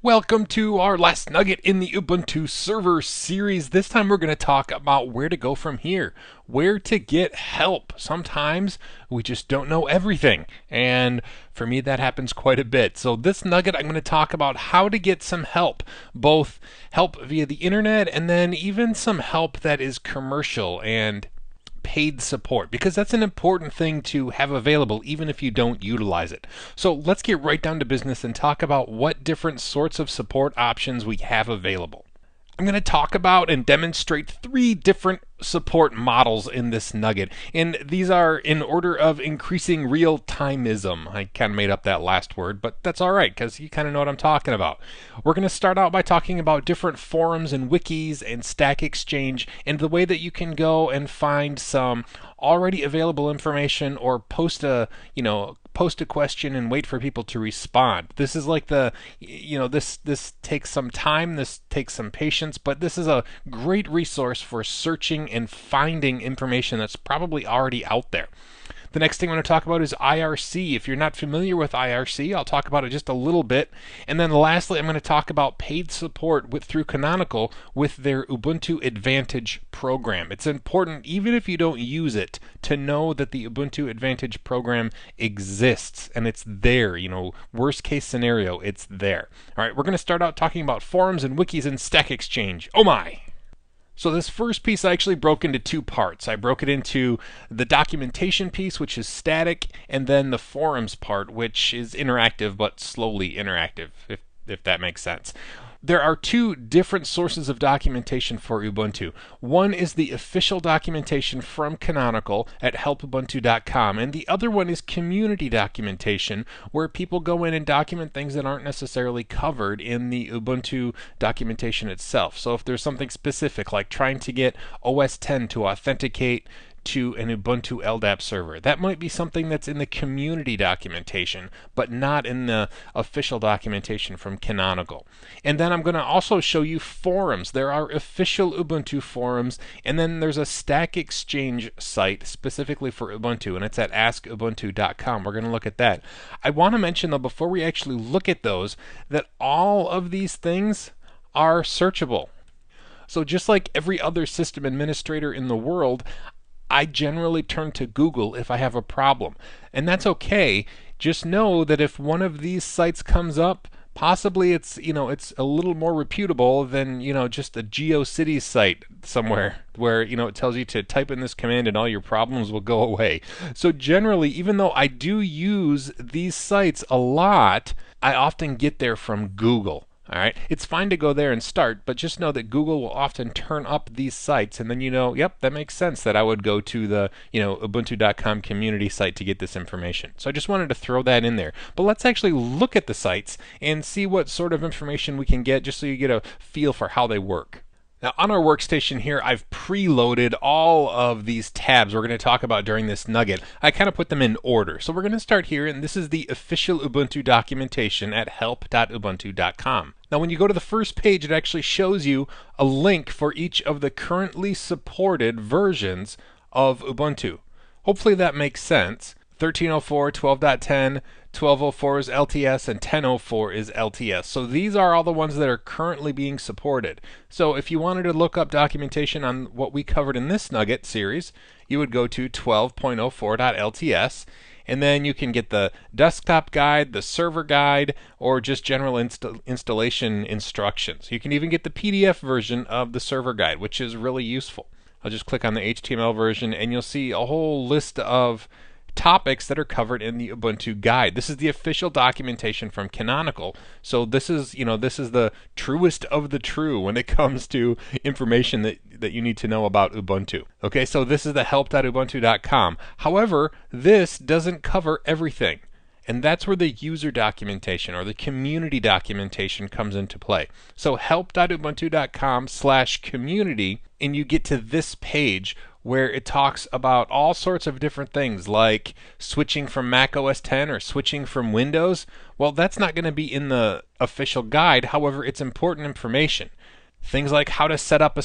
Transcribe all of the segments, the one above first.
Welcome to our last nugget in the Ubuntu server series. This time we're going to talk about where to go from here, where to get help. Sometimes we just don't know everything, and for me that happens quite a bit. So this nugget I'm going to talk about how to get some help, both help via the internet and then even some help that is commercial and paid support, because that's an important thing to have available even if you don't utilize it. So let's get right down to business and talk about what different sorts of support options we have available. I'm going to talk about and demonstrate three different support models in this nugget, and these are in order of increasing real-timeism. I kind of made up that last word, but that's all right because you kind of know what I'm talking about. We're going to start out by talking about different forums and wikis and Stack Exchange and the way that you can go and find some already available information or post a question and wait for people to respond. This is like this takes some time, this takes some patience, but this is a great resource for searching and finding information that's probably already out there. The next thing I'm going to talk about is IRC. If you're not familiar with IRC, I'll talk about it just a little bit. And then lastly, I'm going to talk about paid support through Canonical with their Ubuntu Advantage program. It's important, even if you don't use it, to know that the Ubuntu Advantage program exists and it's there. Worst case scenario, it's there. All right, we're going to start out talking about forums and wikis and Stack Exchange. Oh my! So this first piece I actually broke into two parts. I broke it into the documentation piece, which is static, and then the forums part, which is interactive but slowly interactive, if that makes sense. There are two different sources of documentation for Ubuntu. One is the official documentation from Canonical at helpubuntu.com, and the other one is community documentation, where people go in and document things that aren't necessarily covered in the Ubuntu documentation itself. So if there's something specific, like trying to get OS X to authenticate to an Ubuntu LDAP server, that might be something that's in the community documentation, but not in the official documentation from Canonical. And then I'm going to also show you forums. There are official Ubuntu forums, and then there's a Stack Exchange site specifically for Ubuntu, and it's at askubuntu.com. We're going to look at that. I want to mention, though, before we actually look at those, that all of these things are searchable. So just like every other system administrator in the world, I generally turn to Google if I have a problem. And that's okay. Just know that if one of these sites comes up, possibly it's a little more reputable than just a GeoCities site somewhere where it tells you to type in this command and all your problems will go away. So generally, even though I do use these sites a lot, I often get there from Google. All right, it's fine to go there and start, but just know that Google will often turn up these sites, and then yep, that makes sense that I would go to the ubuntu.com community site to get this information. So I just wanted to throw that in there. But let's actually look at the sites and see what sort of information we can get, just so you get a feel for how they work. Now on our workstation here, I've preloaded all of these tabs we're going to talk about during this nugget. I kind of put them in order. So we're going to start here, and this is the official Ubuntu documentation at help.ubuntu.com. Now when you go to the first page, it actually shows you a link for each of the currently supported versions of Ubuntu. Hopefully that makes sense. 13.04, 12.10, 12.04 is LTS, and 10.04 is LTS. So these are all the ones that are currently being supported. So if you wanted to look up documentation on what we covered in this nugget series, you would go to 12.04.lts, and then you can get the desktop guide, the server guide, or just general installation instructions. You can even get the PDF version of the server guide, which is really useful. I'll just click on the HTML version, and you'll see a whole list of topics that are covered in the Ubuntu guide. This is the official documentation from Canonical. So this is the truest of the true when it comes to information that you need to know about Ubuntu. Okay, so this is the help.ubuntu.com. However, this doesn't cover everything. And that's where the user documentation or the community documentation comes into play. So help.ubuntu.com/community, and you get to this page where it talks about all sorts of different things like switching from Mac OS X or switching from Windows. Well, that's not going to be in the official guide. However, it's important information. Things like how to set up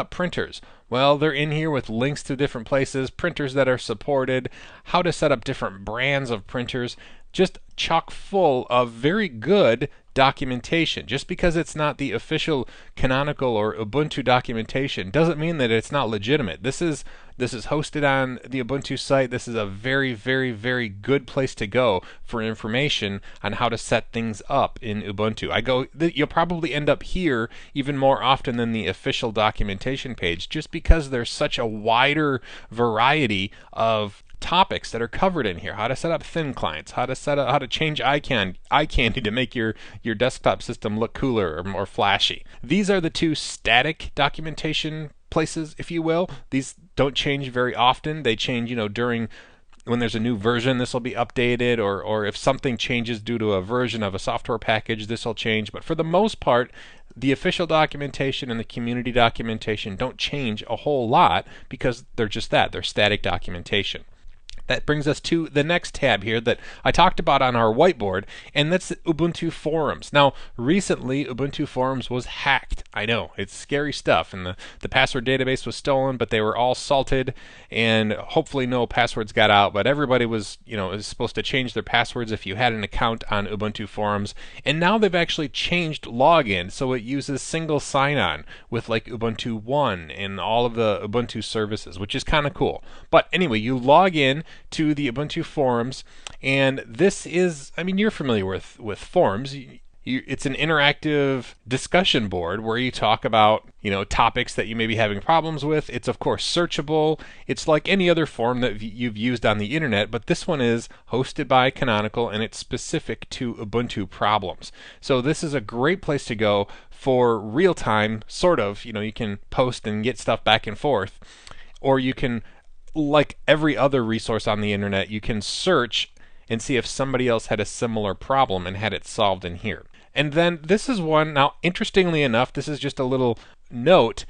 printers. Well, they're in here with links to different places, printers that are supported, how to set up different brands of printers. just chock full of very good documentation. Just because it's not the official Canonical or Ubuntu documentation doesn't mean that it's not legitimate. This is hosted on the Ubuntu site. This is a very, very, very good place to go for information on how to set things up in Ubuntu. You'll probably end up here even more often than the official documentation page, just because there's such a wider variety of topics that are covered in here. How to set up thin clients, how to change eye candy to make your desktop system look cooler or more flashy. These are the two static documentation places, if you will. These don't change very often. They change, during when there's a new version, this will be updated, or if something changes due to a version of a software package, this will change. But for the most part, the official documentation and the community documentation don't change a whole lot because they're just that. They're static documentation. That brings us to the next tab here that I talked about on our whiteboard, and that's Ubuntu Forums. Now, recently, Ubuntu Forums was hacked. I know, it's scary stuff, and the password database was stolen, but they were all salted, and hopefully no passwords got out, but everybody was supposed to change their passwords if you had an account on Ubuntu Forums, and now they've actually changed login, so it uses single sign-on with like Ubuntu One and all of the Ubuntu services, which is kind of cool. But anyway, you log in to the Ubuntu Forums, and this is, you're familiar with forums. It's an interactive discussion board where you talk about, topics that you may be having problems with. It's of course searchable. It's like any other forum that you've used on the internet, but this one is hosted by Canonical and it's specific to Ubuntu problems. So this is a great place to go for real time, sort of, you can post and get stuff back and forth, or you can, like every other resource on the internet, you can search and see if somebody else had a similar problem and had it solved in here. And then this is one, now interestingly enough, this is just a little note,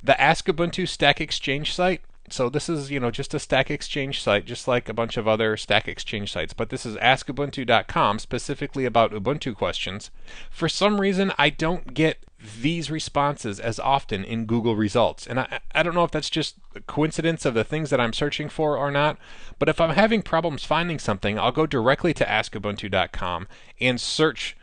the Ask Ubuntu Stack Exchange site. So this is, just a Stack Exchange site, just like a bunch of other Stack Exchange sites, but this is askubuntu.com, specifically about Ubuntu questions. For some reason, I don't get these responses as often in Google results. And I don't know if that's just a coincidence of the things that I'm searching for or not, but if I'm having problems finding something, I'll go directly to askubuntu.com and search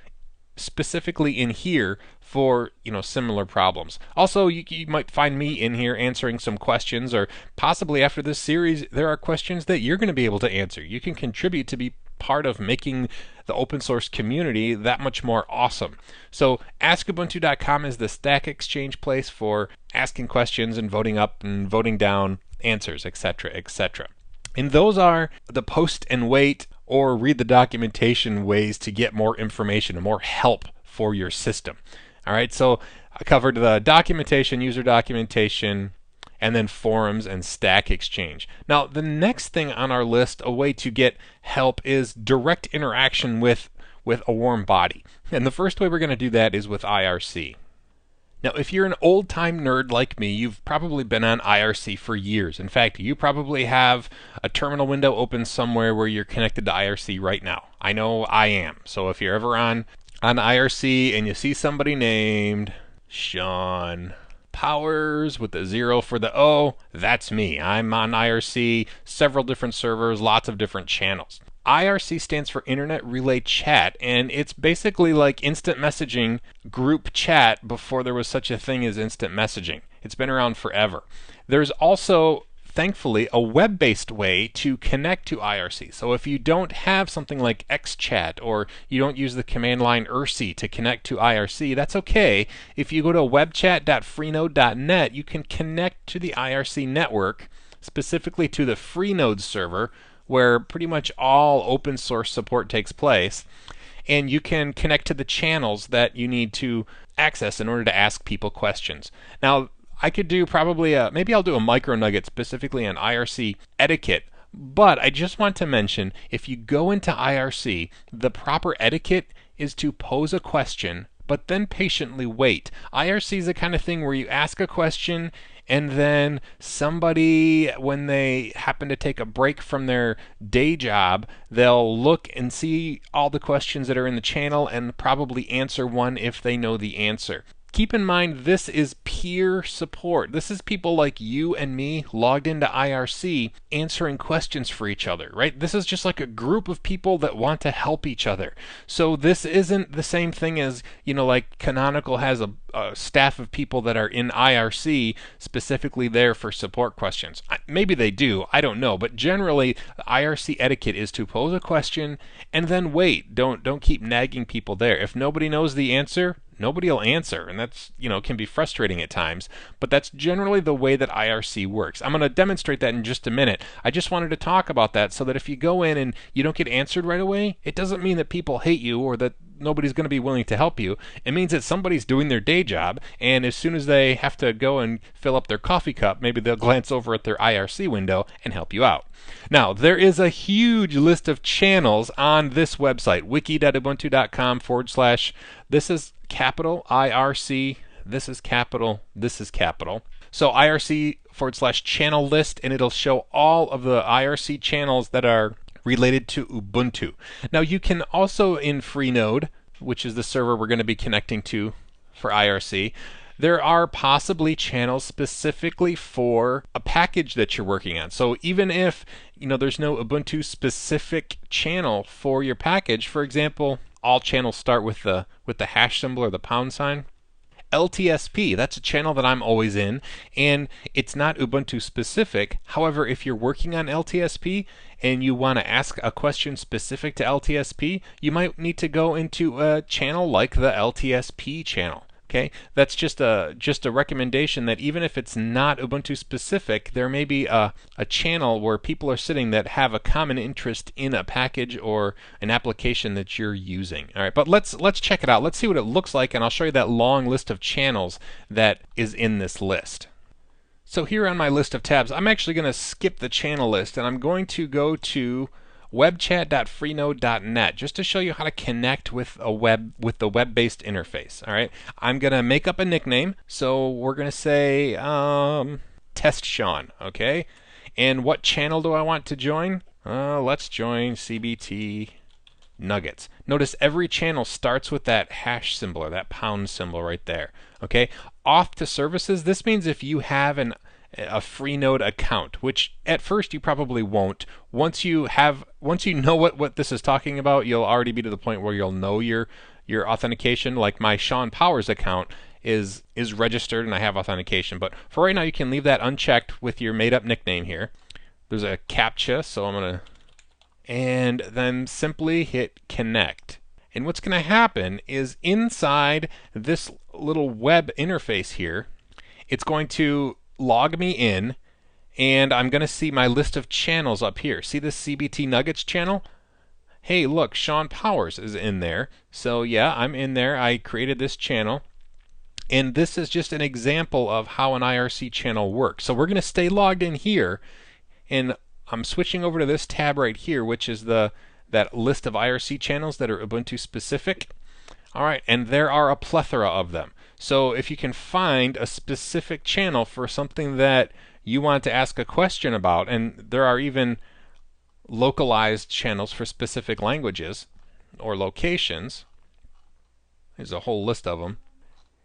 specifically in here for similar problems. Also, you might find me in here answering some questions, or possibly after this series there are questions that you're going to be able to answer. You can contribute to be part of making the open source community that much more awesome. So askubuntu.com is the Stack Exchange place for asking questions and voting up and voting down answers, etc., etc. And those are the post and wait or read the documentation ways to get more information and more help for your system. All right, so I covered the documentation, user documentation, and then forums and Stack Exchange. Now, the next thing on our list, a way to get help, is direct interaction with a warm body. And the first way we're going to do that is with IRC. Now, if you're an old-time nerd like me, you've probably been on IRC for years. In fact, you probably have a terminal window open somewhere where you're connected to IRC right now. I know I am. So if you're ever on IRC and you see somebody named Sean Powers with the 0 for the O, that's me. I'm on IRC, several different servers, lots of different channels. IRC stands for Internet Relay Chat, and it's basically like instant messaging group chat before there was such a thing as instant messaging. It's been around forever. There's also, thankfully, a web-based way to connect to IRC. So if you don't have something like XChat, or you don't use the command line IRC to connect to IRC, that's okay. If you go to webchat.freenode.net, you can connect to the IRC network, specifically to the Freenode server, where pretty much all open source support takes place, and you can connect to the channels that you need to access in order to ask people questions. Now, I could do probably maybe I'll do a micro nugget specifically on IRC etiquette, but I just want to mention, if you go into IRC, the proper etiquette is to pose a question, but then patiently wait. IRC is the kind of thing where you ask a question, and then somebody, when they happen to take a break from their day job, they'll look and see all the questions that are in the channel and probably answer one if they know the answer. keep in mind this is peer support. This is people like you and me logged into IRC answering questions for each other, right? This is just like a group of people that want to help each other. So this isn't the same thing as, like Canonical has a staff of people that are in IRC specifically there for support questions. Maybe they do, I don't know, but generally IRC etiquette is to pose a question and then wait. Don't keep nagging people there. If nobody knows the answer, nobody will answer, and that's, can be frustrating at times, but that's generally the way that IRC works. I'm going to demonstrate that in just a minute. I just wanted to talk about that so that if you go in and you don't get answered right away, it doesn't mean that people hate you or that nobody's going to be willing to help you. It means that somebody's doing their day job, and as soon as they have to go and fill up their coffee cup, maybe they'll glance over at their IRC window and help you out. Now, there is a huge list of channels on this website, wiki.ubuntu.com / this is capital IRC, this is capital, this is capital. So IRC / channel list, and it'll show all of the IRC channels that are related to Ubuntu. Now you can also in Freenode, which is the server we're going to be connecting to for IRC, there are possibly channels specifically for a package that you're working on. So even if there's no Ubuntu specific channel for your package, for example, all channels start with the hash symbol or the pound sign. LTSP, that's a channel that I'm always in, and it's not Ubuntu specific. However, if you're working on LTSP and you want to ask a question specific to LTSP, you might need to go into a channel like the LTSP channel. Okay, that's just a recommendation that even if it's not Ubuntu specific, there may be a channel where people are sitting that have a common interest in a package or an application that you're using. All right, but let's check it out. Let's see what it looks like, and I'll show you that long list of channels that is in this list. So here on my list of tabs, I'm actually going to skip the channel list, and I'm going to go to webchat.freenode.net just to show you how to connect with the web-based interface. All right, I'm gonna make up a nickname, so we're gonna say Test Sean. Okay, and what channel do I want to join? Let's join CBT Nuggets. Notice every channel starts with that hash symbol or that pound symbol right there. Okay, off to services. This means if you have a Freenode account, which at first you probably won't. Once you know what this is talking about, you'll already be to the point where you'll know your authentication. Like my Sean Powers account is registered and I have authentication, but for right now you can leave that unchecked with your made up nickname here. There's a CAPTCHA, so and then simply hit connect. And what's going to happen is inside this little web interface here, it's going to log me in, and I'm going to see my list of channels up here. See this CBT Nuggets channel? Hey, look, Sean Powers is in there. So yeah, I'm in there. I created this channel, and this is just an example of how an IRC channel works. So we're going to stay logged in here, and I'm switching over to this tab right here, which is that list of IRC channels that are Ubuntu specific. All right, and there are a plethora of them. So if you can find a specific channel for something that you want to ask a question about, and there are even localized channels for specific languages or locations, there's a whole list of them.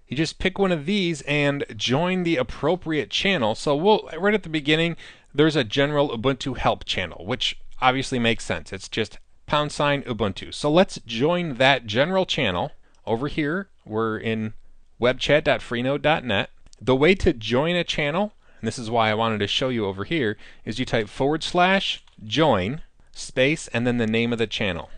You just pick one of these and join the appropriate channel. So right at the beginning, there's a general Ubuntu help channel, which obviously makes sense. It's just # Ubuntu. So let's join that general channel. Over here, we're in webchat.freenode.net. The way to join a channel, and this is why I wanted to show you over here, is you type / join space and then the name of the channel.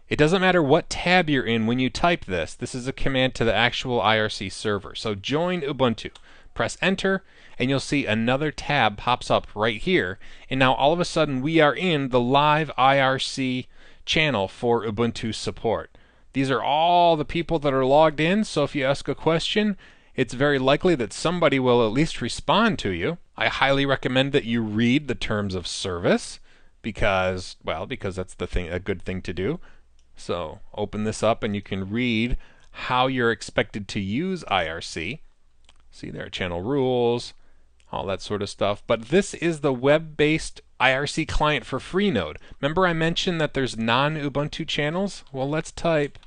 It doesn't matter what tab you're in when you type this. This is a command to the actual IRC server. So join Ubuntu. Press enter, and you'll see another tab pops up right here. And now all of a sudden we are in the live IRC channel for Ubuntu support. These are all the people that are logged in, so if you ask a question, it's very likely that somebody will at least respond to you. I highly recommend that you read the terms of service because that's a good thing to do. So open this up and you can read how you're expected to use IRC. See, there are channel rules, all that sort of stuff. But this is the web-based IRC client for Freenode. Remember I mentioned that there's non-Ubuntu channels? Well, let's type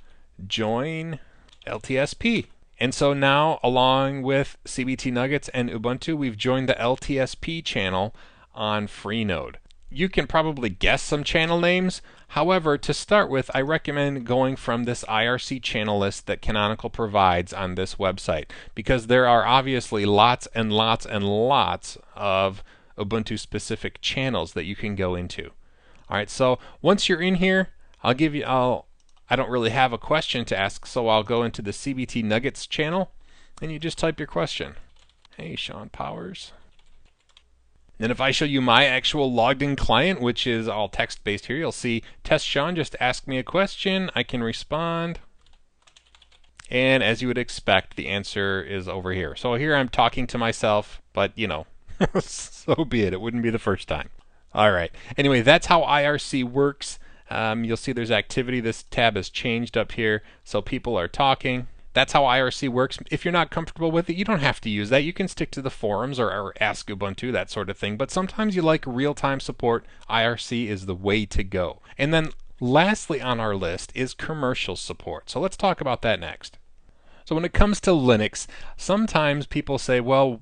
join LTSP. And so now, along with CBT Nuggets and Ubuntu, we've joined the LTSP channel on Freenode. You can probably guess some channel names. However, to start with, I recommend going from this IRC channel list that Canonical provides on this website, because there are obviously lots and lots and lots of Ubuntu specific channels that you can go into. All right, so once you're in here, I don't really have a question to ask, so I'll go into the CBT Nuggets channel, and you just type your question. Hey, Sean Powers. And if I show you my actual logged in client, which is all text based here, you'll see Test Sean just asked me a question. I can respond. And as you would expect, the answer is over here. So here I'm talking to myself, but you know, so be it. It wouldn't be the first time. All right. Anyway, that's how IRC works. You'll see there's activity. This tab has changed up here, so people are talking. That's how IRC works. If you're not comfortable with it, you don't have to use that. You can stick to the forums or ask Ubuntu, that sort of thing. But sometimes you like real-time support. IRC is the way to go. And then lastly on our list is commercial support. So let's talk about that next. So when it comes to Linux, sometimes people say, well,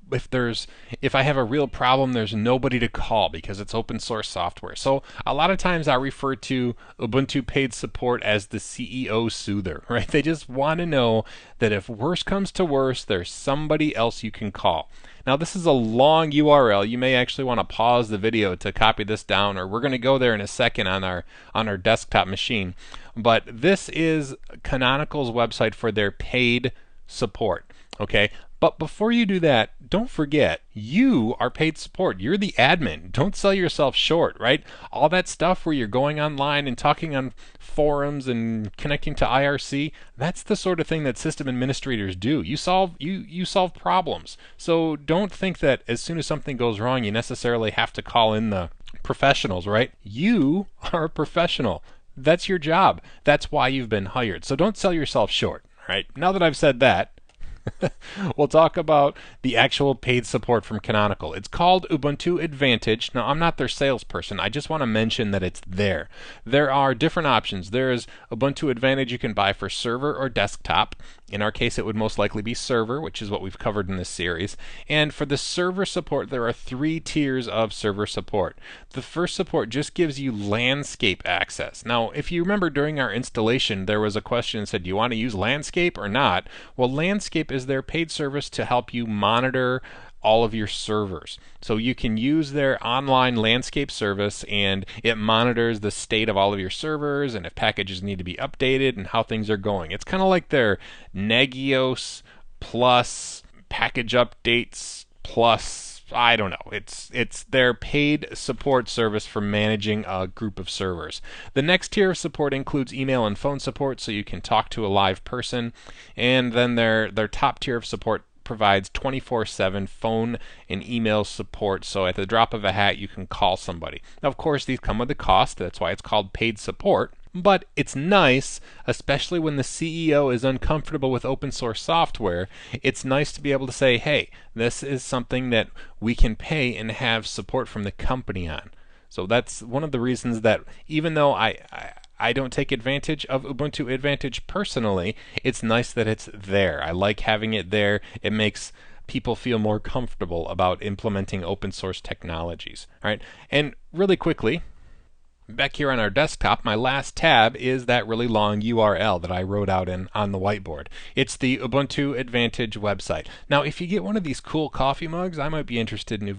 if I have a real problem, there's nobody to call because it's open source software. So a lot of times I refer to Ubuntu paid support as the CEO soother, right? They just want to know that if worse comes to worse, there's somebody else you can call. Now this is a long URL. You may actually want to pause the video to copy this down, or we're going to go there in a second on our desktop machine. But this is Canonical's website for their paid support. Okay? But before you do that, don't forget, you are paid support. You're the admin. Don't sell yourself short, right? All that stuff where you're going online and talking on forums and connecting to IRC, that's the sort of thing that system administrators do. You solve problems. So don't think that as soon as something goes wrong, you necessarily have to call in the professionals, right? You are a professional. That's your job. That's why you've been hired. So don't sell yourself short, right? Now that I've said that, we'll talk about the actual paid support from Canonical. It's called Ubuntu Advantage. Now, I'm not their salesperson. I just want to mention that it's there. There are different options. There's Ubuntu Advantage you can buy for server or desktop. In our case, it would most likely be server, which is what we've covered in this series. And for the server support, there are 3 tiers of server support. The first support just gives you landscape access. Now, if you remember during our installation, there was a question that said, do you want to use landscape or not? Well, landscape is their paid service to help you monitor all of your servers. So you can use their online landscape service, and it monitors the state of all of your servers and if packages need to be updated and how things are going. It's kind of like their Nagios plus package updates plus, I don't know. It's their paid support service for managing a group of servers. The next tier of support includes email and phone support, so you can talk to a live person. And then their top tier of support provides 24/7 phone and email support, so at the drop of a hat you can call somebody. Now, of course, these come with a cost. That's why it's called paid support. But it's nice, especially when the CEO is uncomfortable with open source software, it's nice to be able to say, hey, this is something that we can pay and have support from the company on. So that's one of the reasons that even though I don't take advantage of Ubuntu Advantage personally, it's nice that it's there. I like having it there. It makes people feel more comfortable about implementing open source technologies. All right, and really quickly, back here on our desktop, my last tab is that really long URL that I wrote out on the whiteboard. It's the Ubuntu Advantage website. Now, if you get one of these cool coffee mugs, I might be interested in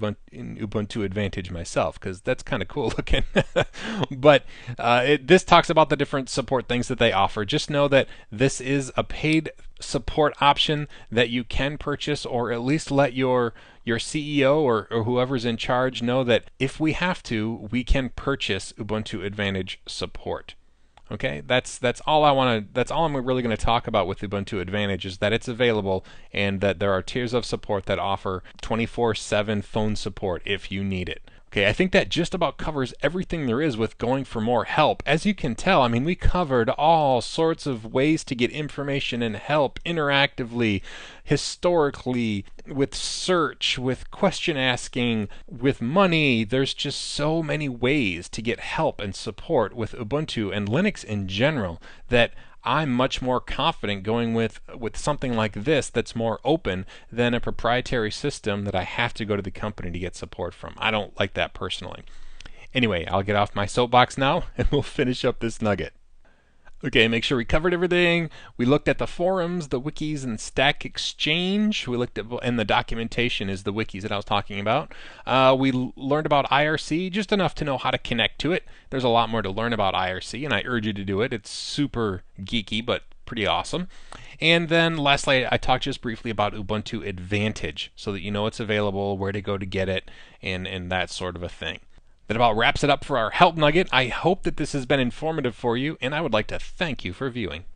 Ubuntu Advantage myself, because that's kind of cool looking. But this talks about the different support things that they offer. Just know that this is a paid support option that you can purchase, or at least let your CEO or whoever's in charge know that if we have to, we can purchase Ubuntu Advantage support. Okay, that's all I'm really going to talk about with Ubuntu Advantage, is that it's available and that there are tiers of support that offer 24/7 phone support if you need it. Okay, I think that just about covers everything there is with going for more help. As you can tell, I mean, we covered all sorts of ways to get information and help interactively, historically, with search, with question asking, with money. There's just so many ways to get help and support with Ubuntu and Linux in general that I'm much more confident going with something like this that's more open than a proprietary system that I have to go to the company to get support from. I don't like that personally. Anyway, I'll get off my soapbox now and we'll finish up this nugget. Okay, make sure we covered everything. We looked at the forums, the wikis, and Stack Exchange. We looked at, and the documentation is the wikis that I was talking about. We learned about IRC, just enough to know how to connect to it. There's a lot more to learn about IRC, and I urge you to do it. It's super geeky, but pretty awesome. And then lastly, I talked just briefly about Ubuntu Advantage, so that you know it's available, where to go to get it, and that sort of a thing. That about wraps it up for our Help Nugget. I hope that this has been informative for you, and I would like to thank you for viewing.